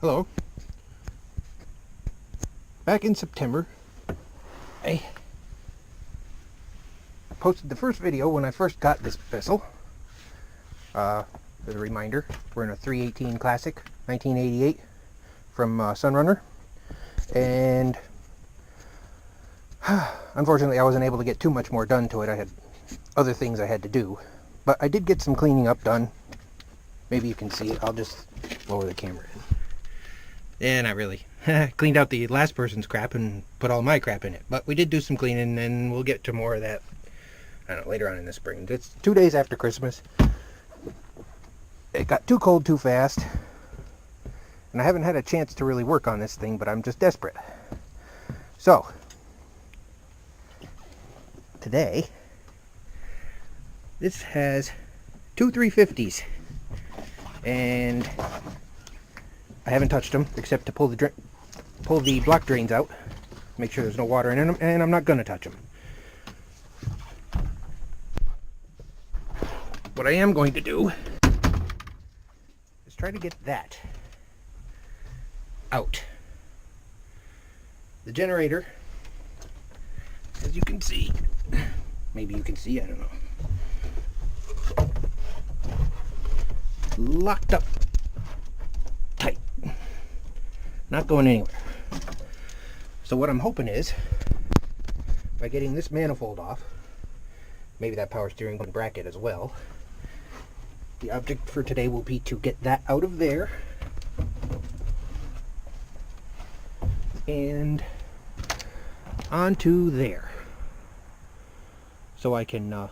Hello. Back in September, I posted the first video when I first got this vessel. As a reminder, we're in a 318 Classic 1988 from Sunrunner, and unfortunately I wasn't able to get too much more done to it. I had other things I had to do, but I did get some cleaning up done. Maybe you can see it. I'll just lower the camera in. Yeah, not really. Cleaned out the last person's crap and put all my crap in it. But we did do some cleaning, and we'll get to more of that, I don't know, later on in the spring. It's 2 days after Christmas. It got too cold too fast, and I haven't had a chance to really work on this thing, but I'm just desperate. So, today, this has two 350s, and I haven't touched them except to pull the block drains out, make sure there's no water in them, and I'm not gonna touch them. What I am going to do is try to get that out. The generator, as you can see, maybe you can see, I don't know, locked up tight, not going anywhere. So what I'm hoping is, by getting this manifold off, maybe that power steering bracket as well, the object for today will be to get that out of there and onto there, so I can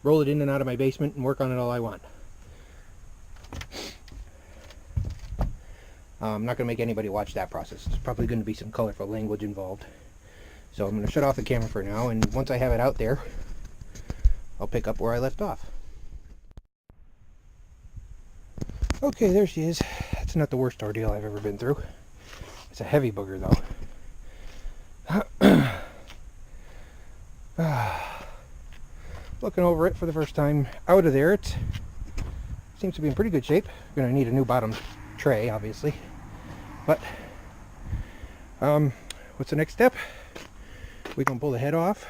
roll it in and out of my basement and work on it all I want. I'm not going to make anybody watch that process. There's probably going to be some colorful language involved. So I'm going to shut off the camera for now, and once I have it out there, I'll pick up where I left off. Okay, there she is. That's not the worst ordeal I've ever been through. It's a heavy booger, though. Looking over it for the first time out of there, it seems to be in pretty good shape. I'm going to need a new bottom tray, obviously. But what's the next step? We can pull the head off,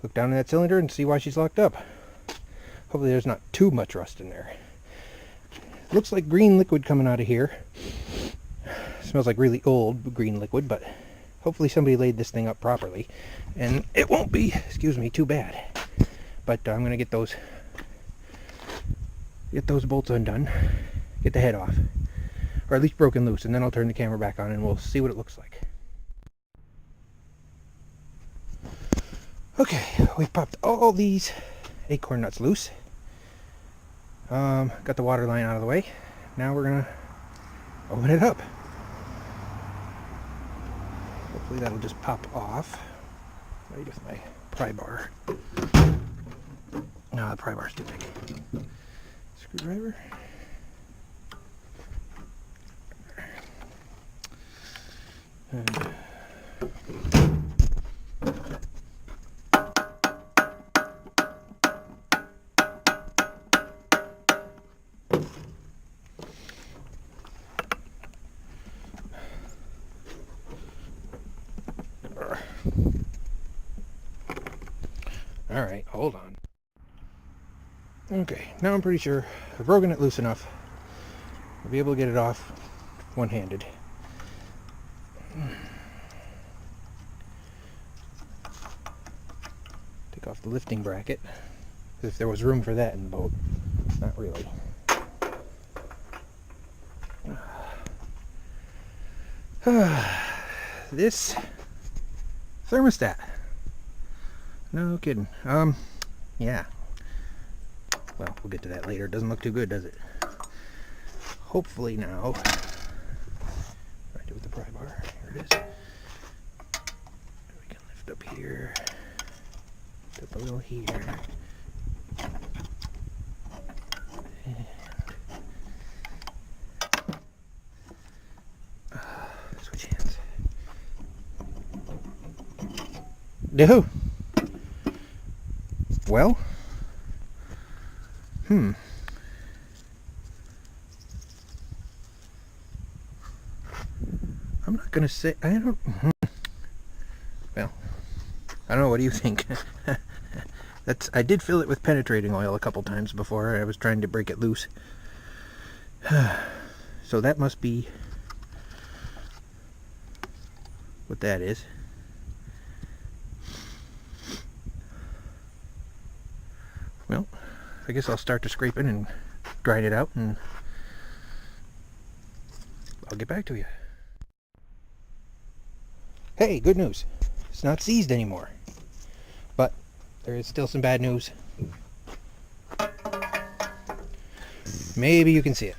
look down in that cylinder, and see why she's locked up. Hopefully there's not too much rust in there. Looks like green liquid coming out of here. Smells like really old green liquid, but hopefully somebody laid this thing up properly and it won't be, excuse me, too bad. But I'm gonna get those bolts undone, get the head off, or at least broken loose, and then I'll turn the camera back on and we'll see what it looks like. Okay, we've popped all these acorn nuts loose. Got the water line out of the way. Now we're gonna open it up. Hopefully that'll just pop off right with my pry bar. No, the pry bar's too big. Screwdriver. And alright, hold on. Okay, now I'm pretty sure I've broken it loose enough. I'll be able to get it off one-handed. Take off the lifting bracket, as if there was room for that in the boat. Not really. This thermostat. No kidding. Yeah. Well, we'll get to that later. It doesn't look too good, does it? Hopefully now. What do I do with the pry bar? Here it is. We can lift up here. Lift up a little here. And switch hands. No. Well. I'm not gonna say, I don't, well, I don't know, what do you think? I did fill it with penetrating oil a couple times before. I was trying to break it loose. So that must be what that is. Well, I guess I'll start to scrape it and grind it out, and I'll get back to you. Hey, good news. It's not seized anymore. But there is still some bad news. Maybe you can see it.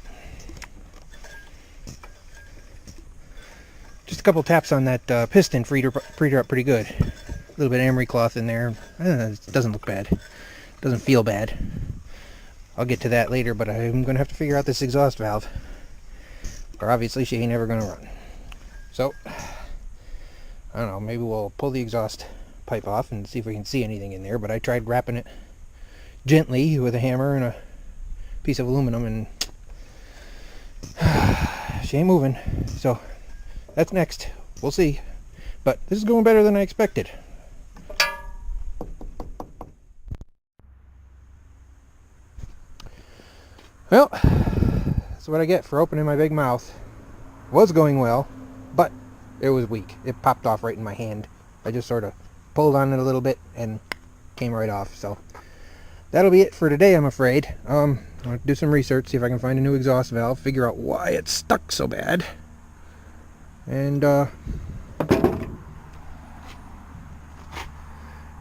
Just a couple taps on that piston freed her up pretty good. A little bit of emery cloth in there. It doesn't look bad. Doesn't feel bad. I'll get to that later, but I'm going to have to figure out this exhaust valve. Or obviously she ain't ever going to run. So, I don't know, maybe we'll pull the exhaust pipe off and see if we can see anything in there, but I tried wrapping it gently with a hammer and a piece of aluminum, and she ain't moving. So that's next. We'll see. But this is going better than I expected. Well, that's what I get for opening my big mouth. Was going well, but it was weak. It popped off right in my hand. I just sort of pulled on it a little bit and came right off. So that'll be it for today, I'm afraid. I'm going to do some research, see if I can find a new exhaust valve, figure out why it's stuck so bad. And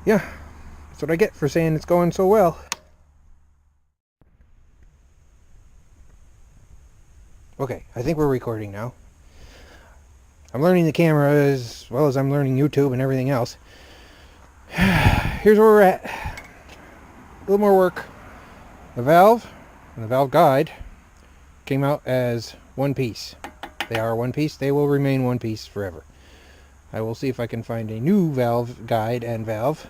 yeah, that's what I get for saying it's going so well. Okay, I think we're recording now. I'm learning the camera as well as I'm learning YouTube and everything else. Here's where we're at. A little more work. The valve and the valve guide came out as one piece. They are one piece. They will remain one piece forever. I will see if I can find a new valve guide and valve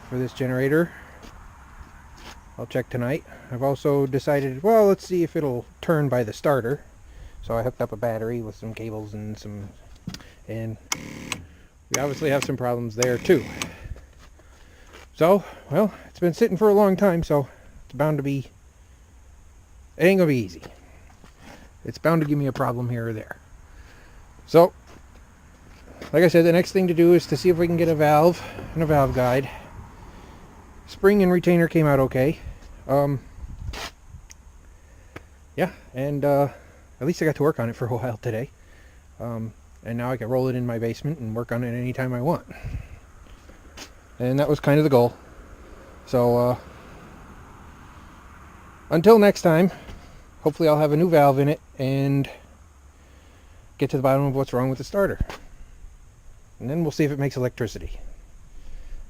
for this generator. I'll check tonight. I've also decided, well, let's see if it'll turn by the starter. So I hooked up a battery with some cables and and we obviously have some problems there too. So, well, it's been sitting for a long time, so it's bound to be, it ain't gonna be easy. It's bound to give me a problem here or there. So, like I said, the next thing to do is to see if we can get a valve and a valve guide. Spring and retainer came out okay. Yeah, and at least I got to work on it for a while today. And now I can roll it in my basement and work on it anytime I want. And that was kind of the goal. So, until next time, hopefully I'll have a new valve in it and get to the bottom of what's wrong with the starter. And then we'll see if it makes electricity.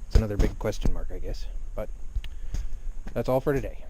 It's another big question mark, I guess. But that's all for today.